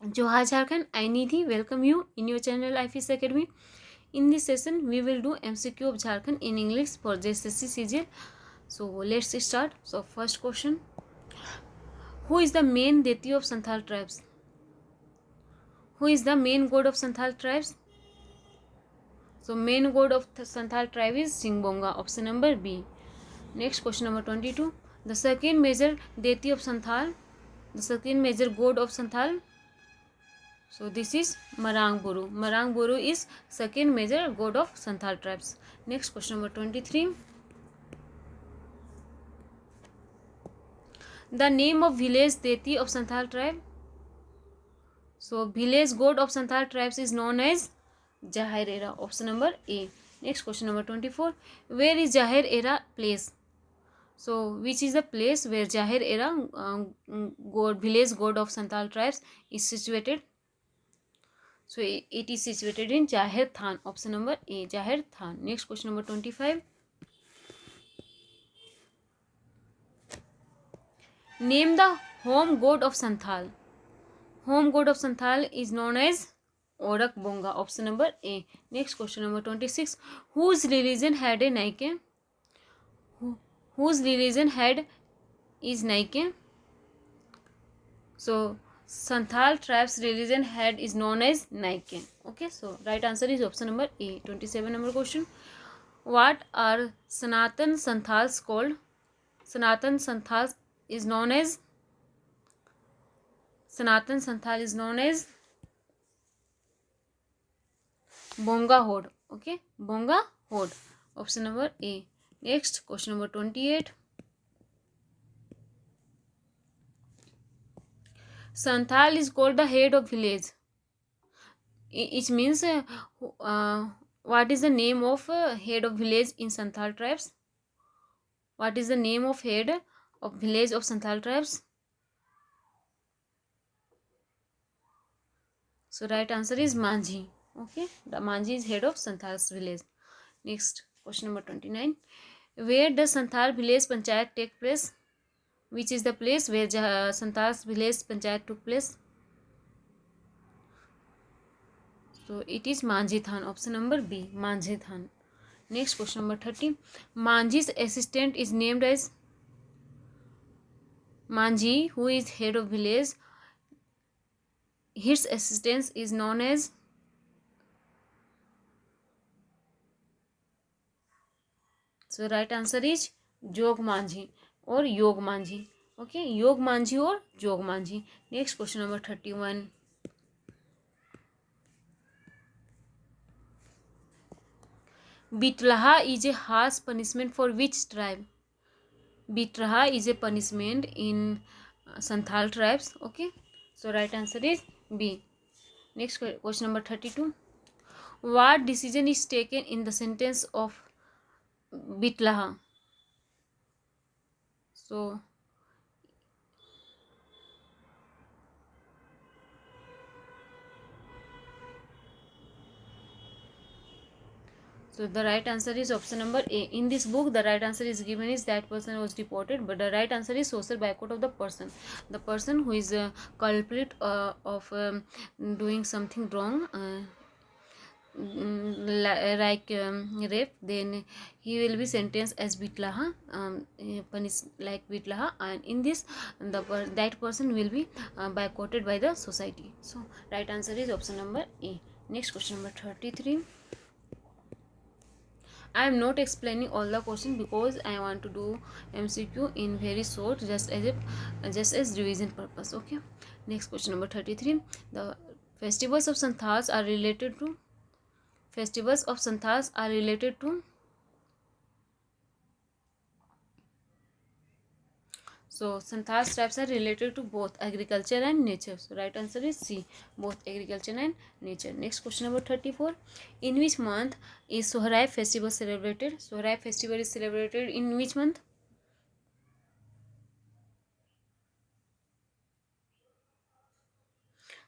Johar Jharkhand, I Nidhi, welcome you in your channel IFIS Academy. In this session, we will do MCQ of Jharkhand in English for JSSC CGL. So let's start. So first question: who is the main deity of Santhal tribes? Who is the main god of Santhal tribes? So main god of the Santhal tribe is Singbonga. Option number B. Next question number 22. The second major deity of Santhal. The second major god of Santhal. So this is Marang Boru. Marang Boru is second major god of Santhal tribes. Next question number 23. The name of village deity of Santhal tribe. So village god of Santhal tribes is known as Jahir Era. Option number A. Next question number 24. Where is Jahir Era place? So which is the place where Jahir Era god, village god of Santhal tribes is situated? So it is situated in Jahir Than. Option number A. Jahir Than. Next question number 25. Name the home god of Santhal. Home god of Santhal is known as Orak Bonga. Option number A. Next question number 26. Whose religion had a Nike? Whose religion had is Nike? So Santhal tribe's religion head is known as Nike. Okay, so right answer is option number A. 27 number question. What are Sanatan Santhals called? Sanatan Santhals is known as Sanatan Santhal is known as Bonga Hod. Okay, Bonga Hod. Option number A. Next question number 28. Santhal is called the head of village. It means what is the name of head of village in Santhal tribes? What is the name of head of village of Santhal tribes? So right answer is Manjhi. Okay, the Manjhi is head of Santhal's village. Next question number 29. Where does Santhal village panchayat take place? Which is the place where Santhal's village panchayat took place? So it is Manjhi Than. Option number B. Manjhi Than. Next question number 30. Manjhi's assistant is named as Manjhi, who is head of village. His assistant is known as. So right answer is Jog Manjhi or Yog Manjhi. Okay, Yog Manjhi or Jog Manjhi. Next question number 31. Bitlaha is a harsh punishment for which tribe? Bitlaha is a punishment in Santhal tribes. Okay, so right answer is B. Next question number 32. What decision is taken in the sentence of Bitlaha? So the right answer is option number A. In this book, the right answer is given is that person was deported, but the right answer is social boycott of the person. The person who is culprit of doing something wrong, like rape, then he will be sentenced as Bitlaha, punished like Bitlaha, and in this, that person will be boycotted by the society. So right answer is option number A. Next question number 33. I am not explaining all the question because I want to do MCQ in very short, just as revision purpose. Okay. Next question number 33. The festivals of Santhals are related to. Festivals of Santhals are related to. So Santhal tribes are related to both agriculture and nature. So right answer is C, both agriculture and nature. Next question number 34. In which month is Sohrai festival celebrated? Sohrai festival is celebrated in which month?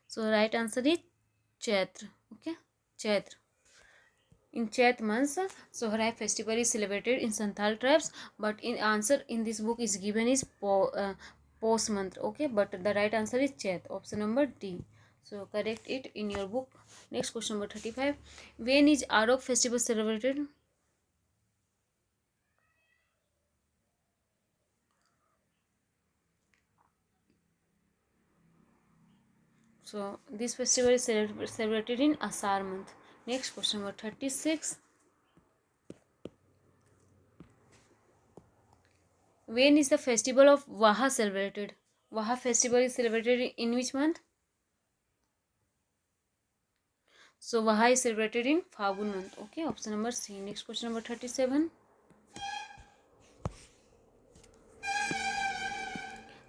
So right answer is Chaitra. Okay, Chaitra. In Chaitra month, Sohrai festival is celebrated in Santhal tribes, but in answer in this book is given is Pos month. Okay, but the right answer is Chaitra. Option number D. So correct it in your book. Next question number 35. When is Arok festival celebrated? So this festival is celebrated in Asar month. Next question number 36. When is the festival of Vaha celebrated? Vaha festival is celebrated in which month? So Vaha is celebrated in Phagun month. Okay, option number C. Next question number 37.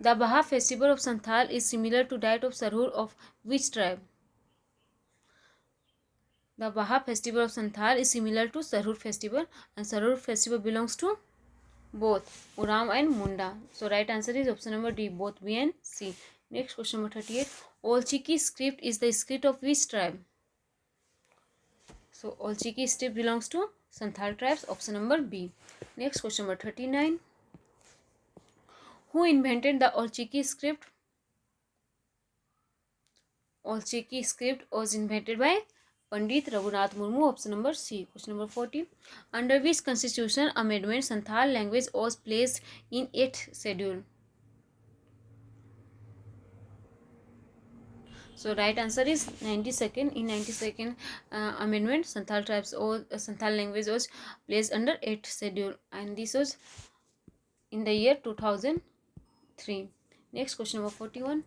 The Vaha festival of Santhal is similar to that of Sarhur of which tribe? The Vaha festival of Santhal is similar to Sarhur festival, and Sarhur festival belongs to both Uram and Munda. So right answer is option number D, both B and C. Next question number 38. Olchiki script is the script of which tribe? So Olchiki script belongs to Santhal tribes, option number B. Next question number 39. Who invented the Olchiki script? Olchiki script was invented by Pandit Raghunath Murmu, option number C. Question number 40. Under which constitution amendment Santhal language was placed in 8th schedule? So right answer is 92nd. In 92nd amendment, Santhal tribes or Santhal language was placed under 8th schedule, and this was in the year 2003. Next question number 41.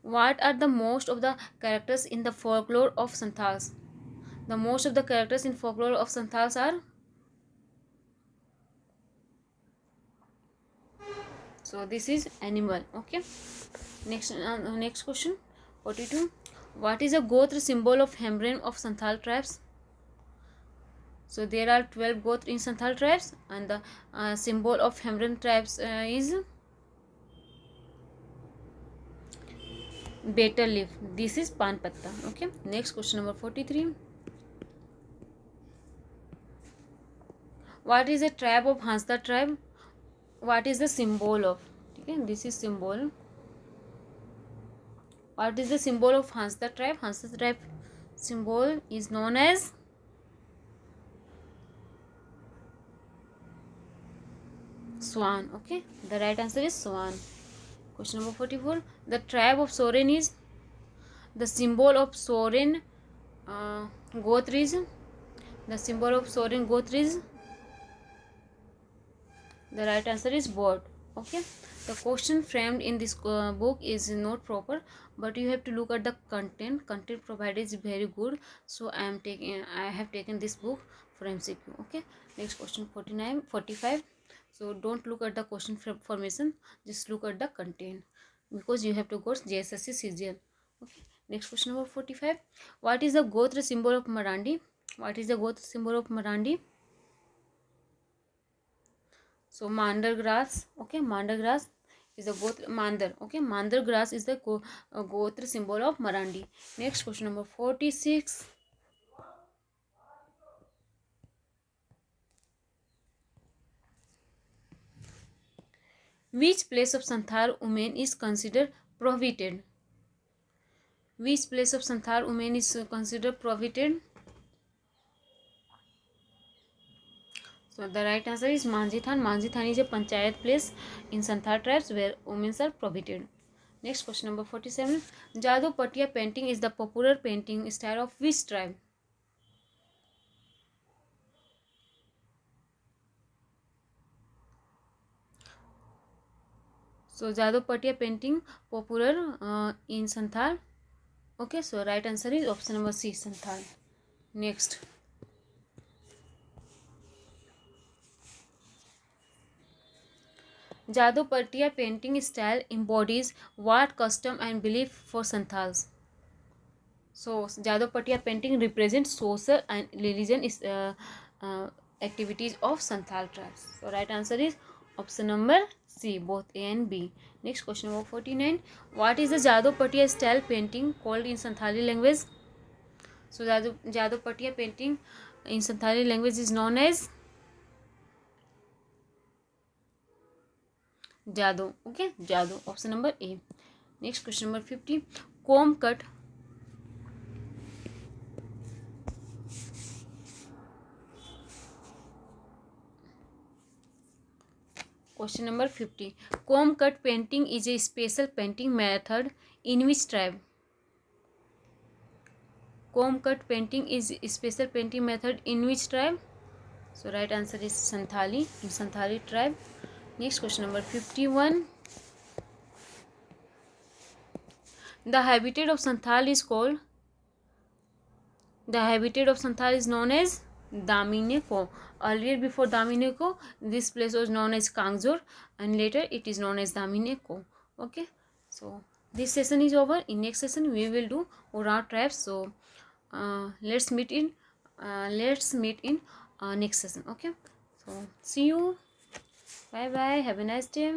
What are the most of the characters in the folklore of Santhals? The most of the characters in folklore of Santhals are, so this is animal. Okay. Next question 42. What is a Gotra symbol of Hemren of Santhal tribes? So there are 12 Gotra in Santhal tribes, and the symbol of Hemren tribes is betel leaf. This is pan patta. Okay. Next question number 43. What is the tribe of Hansda tribe? What is the symbol of? Okay, this is symbol. What is the symbol of Hansda tribe? Hansda tribe symbol is known as swan. Okay, the right answer is swan. Question number 44. The tribe of Soren is, the symbol of Soren Gotra is, the symbol of Soren Gotra is, the right answer is bird. Okay, the question framed in this book is not proper, but you have to look at the content provided is very good, so I have taken this book for MCQ. Okay, next question 45. So don't look at the question formation, just look at the content, because you have to go JSSC CGL. Okay, next question number 45. What is the Gotra symbol of Marandi? What is the Gotra symbol of Marandi? So mandar grass. Okay, mandar grass is the Gotra mandar. Okay, mandar grass is the Gotra symbol of Marandi. Next question number 46. Which place of Santhal women is considered prohibited? Which place of Santhal women is considered prohibited? So the right answer is Manjithan. Manjithan is a panchayat place in Santhal tribes where women are prohibited. Next question number 47. Jado Patia painting is the popular painting style of which tribe? So Jado Patia painting popular in Santhal. Okay, so right answer is option number C, Santhal. Next. Jado Patia painting style embodies what custom and belief for Santhals? So Jado Patia painting represents social and religion uh, activities of Santhal tribes. So right answer is option number C, both A and B. Next question number 49. What is the Jado Patia style painting called in Santhali language? So Jado Patia painting in Santhali language is known as Jado. Okay, Jado. Option number A. Next question number 50. Comb cut Question number 50. Comb cut painting is a special painting method in which tribe? Comb cut painting is a special painting method in which tribe? So right answer is Santhali, in Santhali tribe. Next question number 51. The habitat of Santhal is called? The habitat of Santhal is known as Damine Ko. Earlier, before Damine Ko, this place was known as Kangjor, and later it is known as Damine Ko. Okay, so this session is over. In next session we will do Ora tribes. So let's meet in next session. Okay, so see you. Bye bye. Have a nice day.